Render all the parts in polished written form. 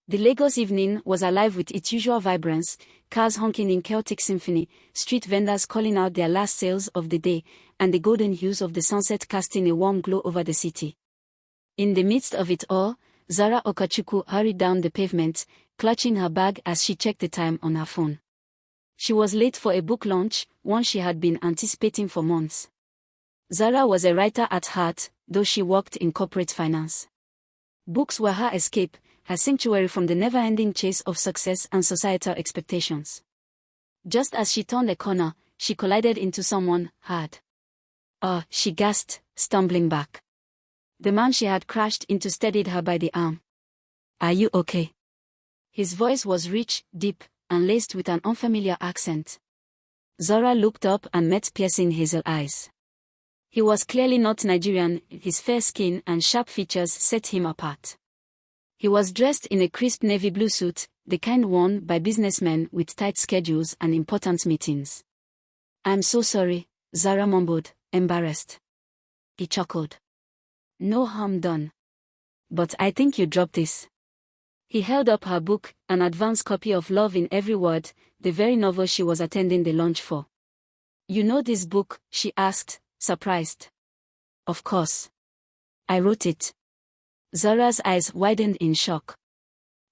The Lagos evening was alive with its usual vibrance, cars honking in chaotic symphony, street vendors calling out their last sales of the day, and the golden hues of the sunset casting a warm glow over the city. In the midst of it all, Zara Okachukwu hurried down the pavement, clutching her bag as she checked the time on her phone. She was late for a book launch, one she had been anticipating for months. Zara was a writer at heart, though she worked in corporate finance. Books were her escape, her sanctuary from the never-ending chase of success and societal expectations. Just as she turned a corner, she collided into someone hard. She gasped, stumbling back. The man she had crashed into steadied her by the arm. "Are you okay?" His voice was rich, deep, and laced with an unfamiliar accent. Zara looked up and met piercing hazel eyes. He was clearly not Nigerian, his fair skin and sharp features set him apart. He was dressed in a crisp navy blue suit, the kind worn by businessmen with tight schedules and important meetings. "I'm so sorry," Zara mumbled, embarrassed. He chuckled. "No harm done. But I think you dropped this." He held up her book, an advance copy of Love in Every Word, the very novel she was attending the launch for. "You know this book?" she asked, surprised. "Of course. I wrote it." Zara's eyes widened in shock.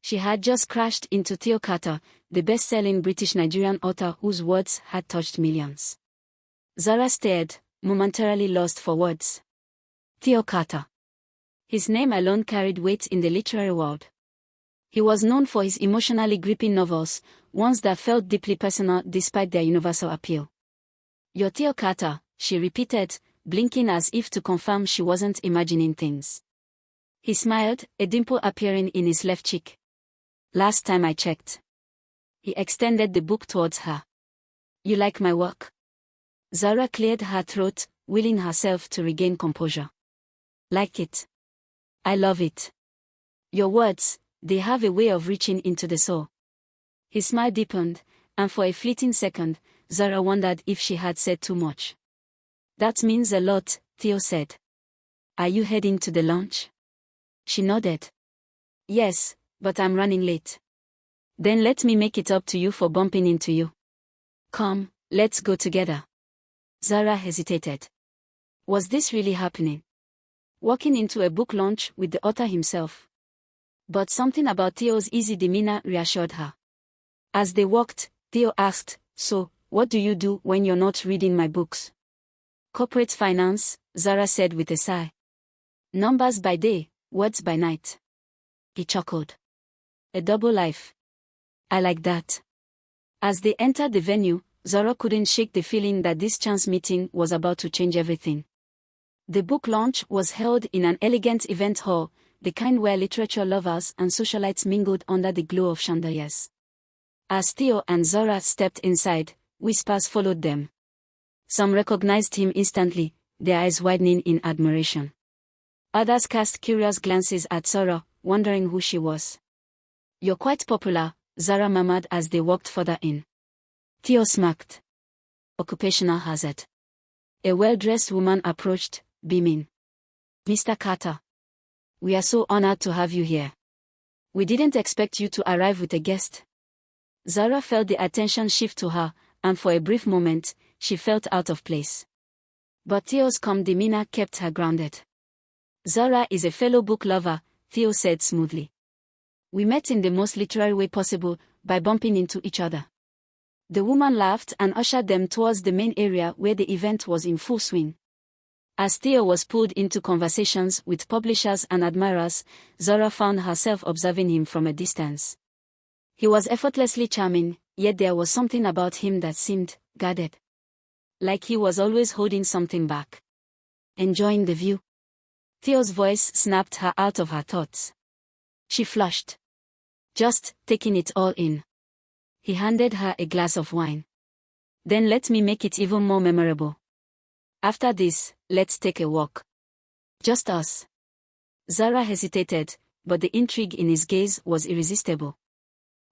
She had just crashed into Theo Carter, the best-selling British-Nigerian author whose words had touched millions. Zara stared, momentarily lost for words. Theo Carter. His name alone carried weight in the literary world. He was known for his emotionally gripping novels, ones that felt deeply personal despite their universal appeal. "You're Theo Carter," she repeated, blinking as if to confirm she wasn't imagining things. He smiled, a dimple appearing in his left cheek. "Last time I checked." He extended the book towards her. "You like my work?" Zara cleared her throat, willing herself to regain composure. "Like it? I love it. Your words, they have a way of reaching into the soul." His smile deepened, and for a fleeting second, Zara wondered if she had said too much. "That means a lot," Theo said. "Are you heading to the launch?" She nodded. "Yes, but I'm running late." "Then let me make it up to you for bumping into you. Come, let's go together." Zara hesitated. Was this really happening? Walking into a book launch with the author himself? But something about Theo's easy demeanor reassured her. As they walked, Theo asked, "So, what do you do when you're not reading my books?" "Corporate finance," Zara said with a sigh. "Numbers by day, words by night." He chuckled. "A double life. I like that." As they entered the venue, Zara couldn't shake the feeling that this chance meeting was about to change everything. The book launch was held in an elegant event hall, the kind where literature lovers and socialites mingled under the glow of chandeliers. As Theo and Zara stepped inside, whispers followed them. Some recognized him instantly, their eyes widening in admiration. Others cast curious glances at Zara, wondering who she was. "You're quite popular," Zara murmured as they walked further in. Theo smirked. "Occupational hazard." A well-dressed woman approached, beaming. "Mr. Carter. We are so honored to have you here. We didn't expect you to arrive with a guest." Zara felt the attention shift to her, and for a brief moment, she felt out of place. But Theo's calm demeanor kept her grounded. "Zara is a fellow book lover," Theo said smoothly. "We met in the most literary way possible, by bumping into each other." The woman laughed and ushered them towards the main area where the event was in full swing. As Theo was pulled into conversations with publishers and admirers, Zara found herself observing him from a distance. He was effortlessly charming, yet there was something about him that seemed guarded. Like he was always holding something back. "Enjoying the view?" Theo's voice snapped her out of her thoughts. She flushed. "Just taking it all in." He handed her a glass of wine. "Then let me make it even more memorable. After this, let's take a walk. Just us." Zara hesitated, but the intrigue in his gaze was irresistible.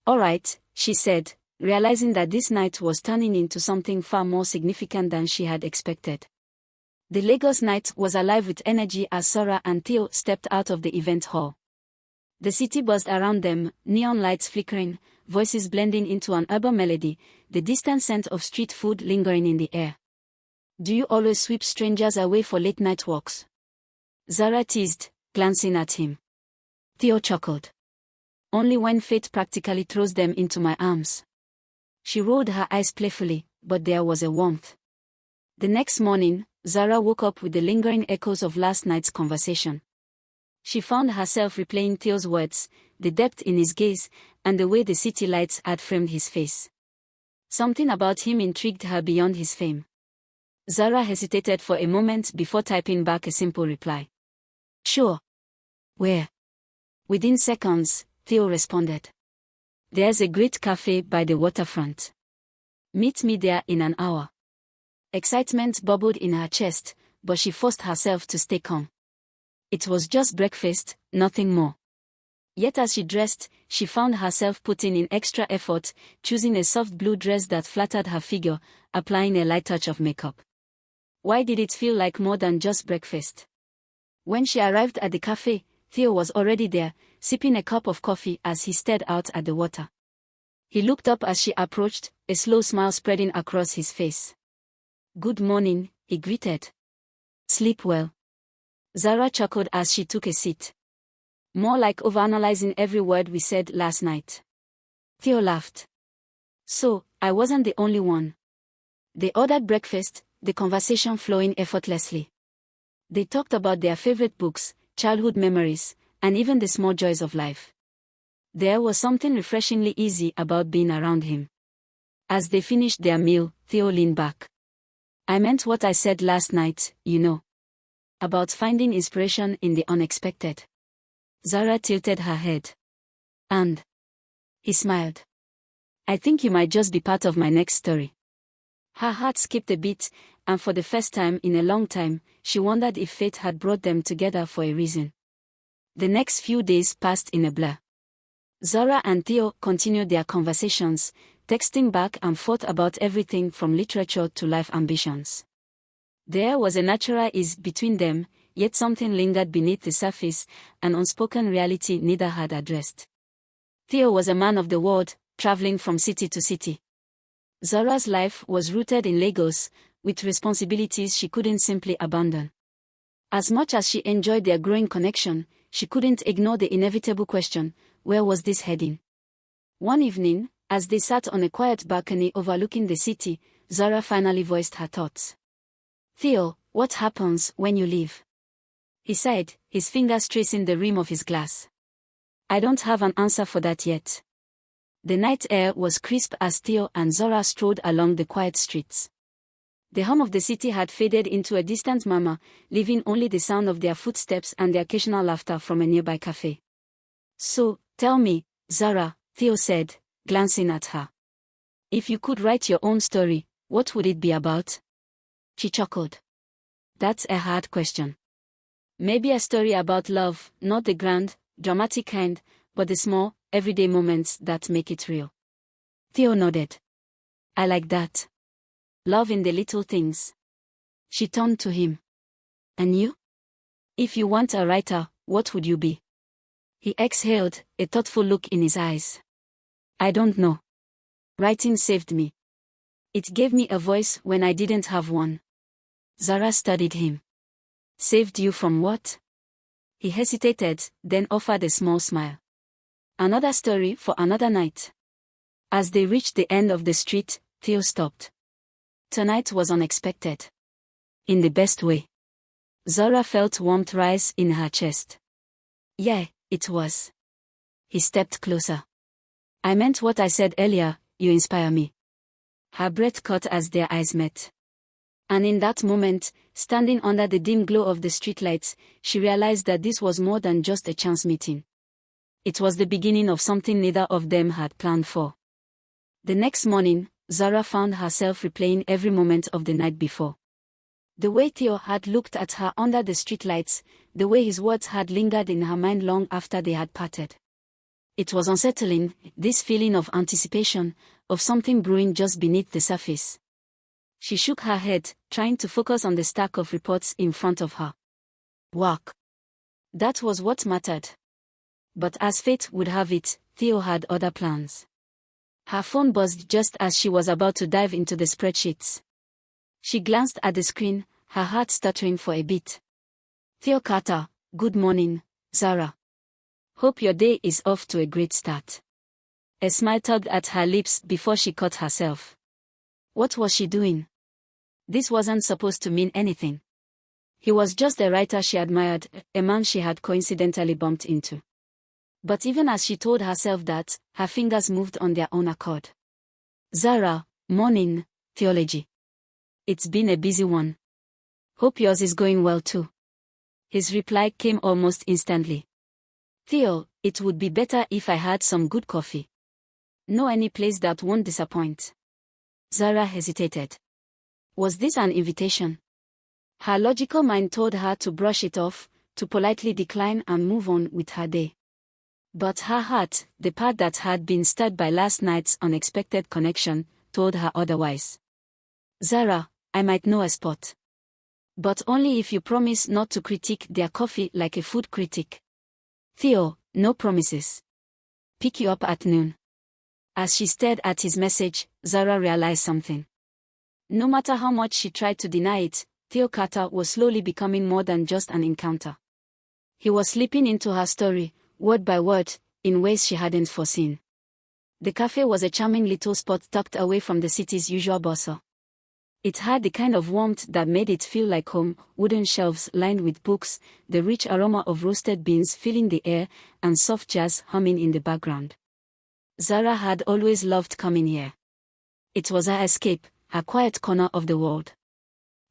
"All right," she said, realizing that this night was turning into something far more significant than she had expected. The Lagos night was alive with energy as Zara and Theo stepped out of the event hall. The city buzzed around them, neon lights flickering, voices blending into an urban melody, the distant scent of street food lingering in the air. Do you always sweep strangers away for late-night walks? Zara teased, glancing at him. Theo chuckled. Only when fate practically throws them into my arms. She rolled her eyes playfully, but there was a warmth. The next morning, Zara woke up with the lingering echoes of last night's conversation. She found herself replaying Theo's words, the depth in his gaze, and the way the city lights had framed his face. Something about him intrigued her beyond his fame. Zara hesitated for a moment before typing back a simple reply. Sure. Where? Within seconds, Theo responded. There's a great cafe by the waterfront. Meet me there in an hour. Excitement bubbled in her chest, but she forced herself to stay calm. It was just breakfast, nothing more. Yet as she dressed, she found herself putting in extra effort, choosing a soft blue dress that flattered her figure, applying a light touch of makeup. Why did it feel like more than just breakfast? When she arrived at the cafe, Theo was already there, sipping a cup of coffee as he stared out at the water. He looked up as she approached, a slow smile spreading across his face. Good morning, he greeted. Sleep well. Zara chuckled as she took a seat. More like overanalyzing every word we said last night. Theo laughed. So, I wasn't the only one. They ordered breakfast, the conversation flowing effortlessly. They talked about their favorite books, childhood memories, and even the small joys of life. There was something refreshingly easy about being around him. As they finished their meal, Theo leaned back. I meant what I said last night, you know. About finding inspiration in the unexpected. Zara tilted her head. And? He smiled. I think you might just be part of my next story. Her heart skipped a beat, and for the first time in a long time, she wondered if fate had brought them together for a reason. The next few days passed in a blur. Zara and Theo continued their conversations, texting back and forth about everything from literature to life ambitions. There was a natural ease between them, yet something lingered beneath the surface, an unspoken reality neither had addressed. Theo was a man of the world, traveling from city to city. Zara's life was rooted in Lagos, with responsibilities she couldn't simply abandon. As much as she enjoyed their growing connection, she couldn't ignore the inevitable question, where was this heading? One evening, as they sat on a quiet balcony overlooking the city, Zara finally voiced her thoughts. Theo, what happens when you leave? He sighed, his fingers tracing the rim of his glass. I don't have an answer for that yet. The night air was crisp as Theo and Zara strolled along the quiet streets. The hum of the city had faded into a distant murmur, leaving only the sound of their footsteps and the occasional laughter from a nearby cafe. So, tell me, Zara, Theo said, glancing at her. If you could write your own story, what would it be about? She chuckled. That's a hard question. Maybe a story about love, not the grand, dramatic kind, but the small, everyday moments that make it real. Theo nodded. I like that. Love in the little things. She turned to him. And you? If you weren't a writer, what would you be? He exhaled, a thoughtful look in his eyes. I don't know. Writing saved me. It gave me a voice when I didn't have one. Zara studied him. Saved you from what? He hesitated, then offered a small smile. Another story for another night. As they reached the end of the street, Theo stopped. Tonight was unexpected. In the best way. Zara felt warmth rise in her chest. Yeah, it was. He stepped closer. I meant what I said earlier, you inspire me. Her breath caught as their eyes met. And in that moment, standing under the dim glow of the streetlights, she realized that this was more than just a chance meeting. It was the beginning of something neither of them had planned for. The next morning, Zara found herself replaying every moment of the night before. The way Theo had looked at her under the streetlights, the way his words had lingered in her mind long after they had parted. It was unsettling, this feeling of anticipation, of something brewing just beneath the surface. She shook her head, trying to focus on the stack of reports in front of her. Work. That was what mattered. But as fate would have it, Theo had other plans. Her phone buzzed just as she was about to dive into the spreadsheets. She glanced at the screen, her heart stuttering for a beat. Theo Carter, good morning, Zara. Hope your day is off to a great start. A smile tugged at her lips before she caught herself. What was she doing? This wasn't supposed to mean anything. He was just a writer she admired, a man she had coincidentally bumped into. But even as she told herself that, her fingers moved on their own accord. Zara, morning, theology. It's been a busy one. Hope yours is going well too. His reply came almost instantly. Theo, it would be better if I had some good coffee. Know any place that won't disappoint? Zara hesitated. Was this an invitation? Her logical mind told her to brush it off, to politely decline and move on with her day. But her heart, the part that had been stirred by last night's unexpected connection, told her otherwise. Zara, I might know a spot. But only if you promise not to critique their coffee like a food critic. Theo, no promises. Pick you up at noon. As she stared at his message, Zara realized something. No matter how much she tried to deny it, Theo Carter was slowly becoming more than just an encounter. He was slipping into her story, word by word, in ways she hadn't foreseen. The cafe was a charming little spot tucked away from the city's usual bustle. It had the kind of warmth that made it feel like home, wooden shelves lined with books, the rich aroma of roasted beans filling the air, and soft jazz humming in the background. Zara had always loved coming here. It was her escape, her quiet corner of the world.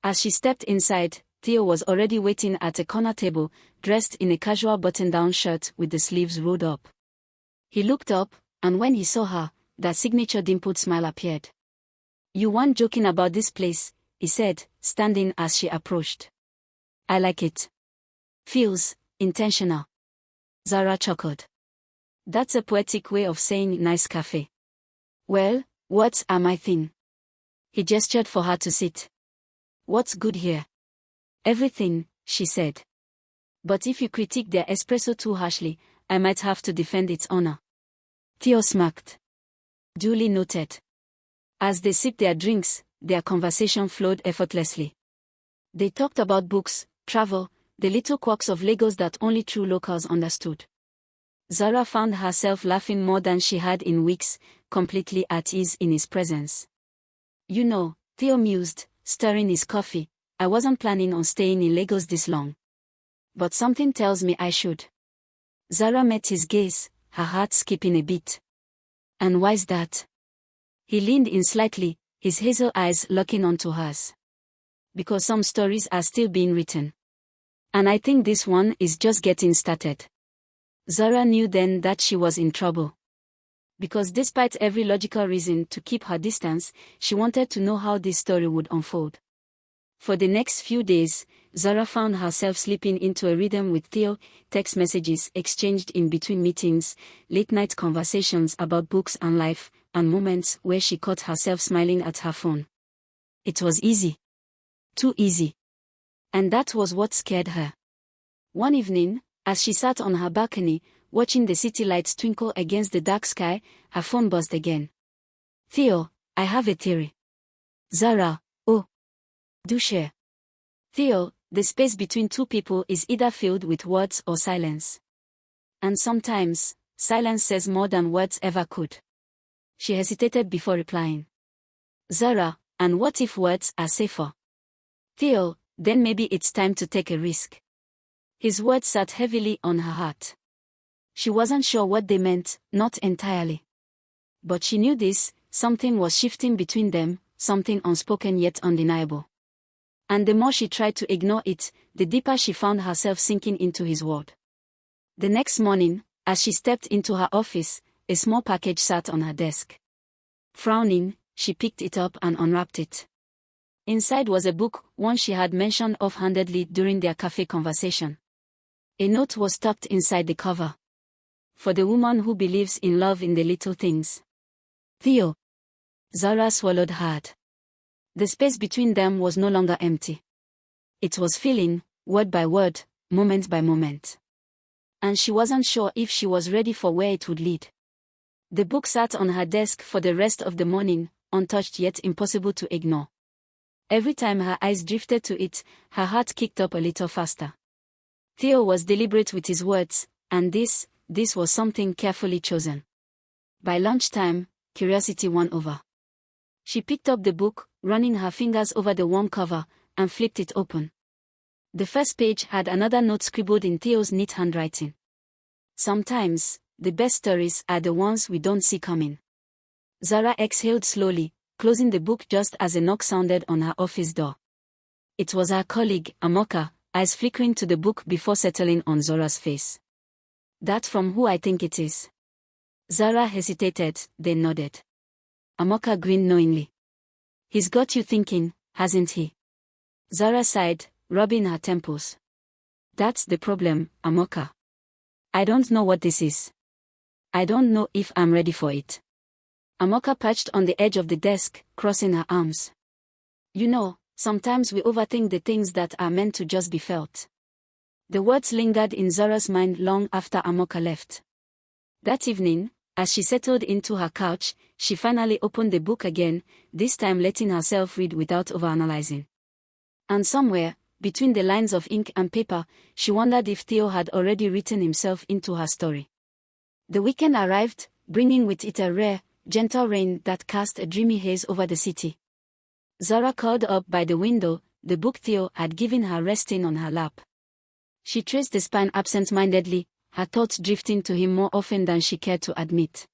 As she stepped inside, Theo was already waiting at a corner table, dressed in a casual button-down shirt with the sleeves rolled up. He looked up, and when he saw her, that signature dimpled smile appeared. You weren't joking about this place, he said, standing as she approached. I like it. Feels intentional. Zara chuckled. That's a poetic way of saying nice cafe. Well, what am I thing? He gestured for her to sit. What's good here? Everything, she said. But if you critique their espresso too harshly, I might have to defend its honor. Theo smirked. Duly noted. As they sipped their drinks, their conversation flowed effortlessly. They talked about books, travel, the little quirks of Lagos that only true locals understood. Zara found herself laughing more than she had in weeks, completely at ease in his presence. You know, Theo mused, stirring his coffee, I wasn't planning on staying in Lagos this long. But something tells me I should. Zara met his gaze, her heart skipping a beat. And why's that? He leaned in slightly, his hazel eyes locking onto hers. Because some stories are still being written. And I think this one is just getting started. Zara knew then that she was in trouble. Because despite every logical reason to keep her distance, she wanted to know how this story would unfold. For the next few days, Zara found herself slipping into a rhythm with Theo, text messages exchanged in between meetings, late-night conversations about books and life, and moments where she caught herself smiling at her phone. It was easy. Too easy. And that was what scared her. One evening, as she sat on her balcony, watching the city lights twinkle against the dark sky, her phone buzzed again. Theo, I have a theory. Zara, oh. Do share. Theo, the space between two people is either filled with words or silence. And sometimes, silence says more than words ever could. She hesitated before replying. Zara, and what if words are safer? Theo, then maybe it's time to take a risk. His words sat heavily on her heart. She wasn't sure what they meant, not entirely. But she knew this, something was shifting between them, something unspoken yet undeniable. And the more she tried to ignore it, the deeper she found herself sinking into his world. The next morning, as she stepped into her office, a small package sat on her desk. Frowning, she picked it up and unwrapped it. Inside was a book, one she had mentioned offhandedly during their cafe conversation. A note was tucked inside the cover. For the woman who believes in love in the little things. Theo. Zara swallowed hard. The space between them was no longer empty. It was filling, word by word, moment by moment. and she wasn't sure if she was ready for where it would lead. The book sat on her desk for the rest of the morning, untouched yet impossible to ignore. Every time her eyes drifted to it, her heart kicked up a little faster. Theo was deliberate with his words, and this was something carefully chosen. By lunchtime, curiosity won over. She picked up the book, running her fingers over the warm cover, and flipped it open. The first page had another note scribbled in Theo's neat handwriting. Sometimes, the best stories are the ones we don't see coming. Zara exhaled slowly, closing the book just as a knock sounded on her office door. It was her colleague, Amoka, eyes flickering to the book before settling on Zora's face. "That from who I think it is?" Zara hesitated, then nodded. Amoka grinned knowingly. "He's got you thinking, hasn't he?" Zara sighed, rubbing her temples. "That's the problem, Amoka. I don't know what this is. I don't know if I'm ready for it." Amoka perched on the edge of the desk, crossing her arms. "You know, sometimes we overthink the things that are meant to just be felt." The words lingered in Zara's mind long after Amoka left. That evening, as she settled into her couch, she finally opened the book again, this time letting herself read without overanalyzing. And somewhere, between the lines of ink and paper, she wondered if Theo had already written himself into her story. The weekend arrived, bringing with it a rare, gentle rain that cast a dreamy haze over the city. Zara curled up by the window, the book Theo had given her resting on her lap. She traced the spine absent-mindedly, her thoughts drifting to him more often than she cared to admit.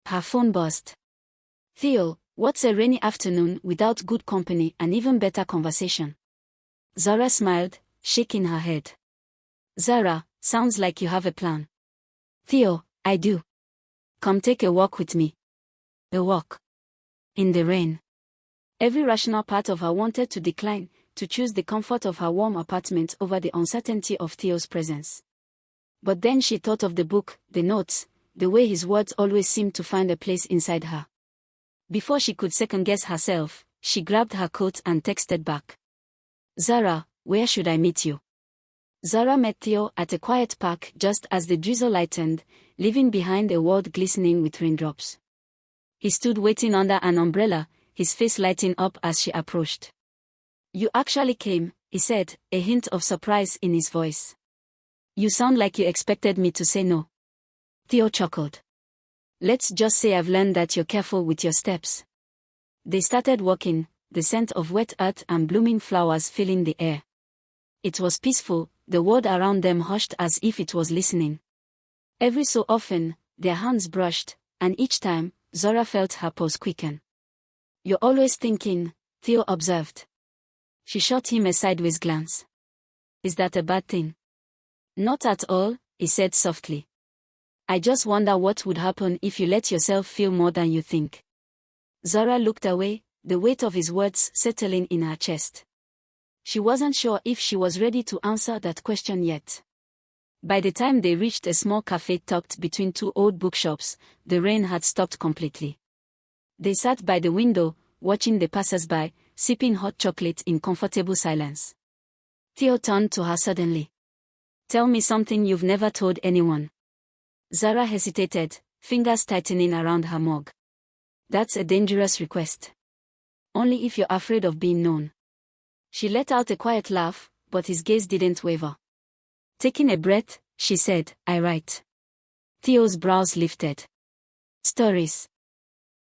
Her phone buzzed. "Theo, what's a rainy afternoon without good company and even better conversation?" Zara smiled, shaking her head. "Zara, sounds like you have a plan." "Theo, I do. Come take a walk with me." A walk? In the rain? Every rational part of her wanted to decline, to choose the comfort of her warm apartment over the uncertainty of Theo's presence. But then she thought of the book, the notes, the way his words always seemed to find a place inside her. Before she could second-guess herself, she grabbed her coat and texted back. "Zara, where should I meet you?" Zara met Theo at a quiet park just as the drizzle lightened, leaving behind a world glistening with raindrops. He stood waiting under an umbrella, his face lighting up as she approached. "You actually came," he said, a hint of surprise in his voice. "You sound like you expected me to say no." Theo chuckled. "Let's just say I've learned that you're careful with your steps." They started walking, the scent of wet earth and blooming flowers filling the air. It was peaceful, the world around them hushed as if it was listening. Every so often, their hands brushed, and each time, Zara felt her pulse quicken. "You're always thinking," Theo observed. She shot him a sideways glance. "Is that a bad thing?" "Not at all," he said softly. "I just wonder what would happen if you let yourself feel more than you think." Zara looked away, the weight of his words settling in her chest. She wasn't sure if she was ready to answer that question yet. By the time they reached a small cafe tucked between two old bookshops, the rain had stopped completely. They sat by the window, watching the passers-by, sipping hot chocolate in comfortable silence. Theo turned to her suddenly. "Tell me something you've never told anyone." Zara hesitated, fingers tightening around her mug. "That's a dangerous request. Only if you're afraid of being known." She let out a quiet laugh, but his gaze didn't waver. Taking a breath, she said, "I write." Theo's brows lifted. "Stories?"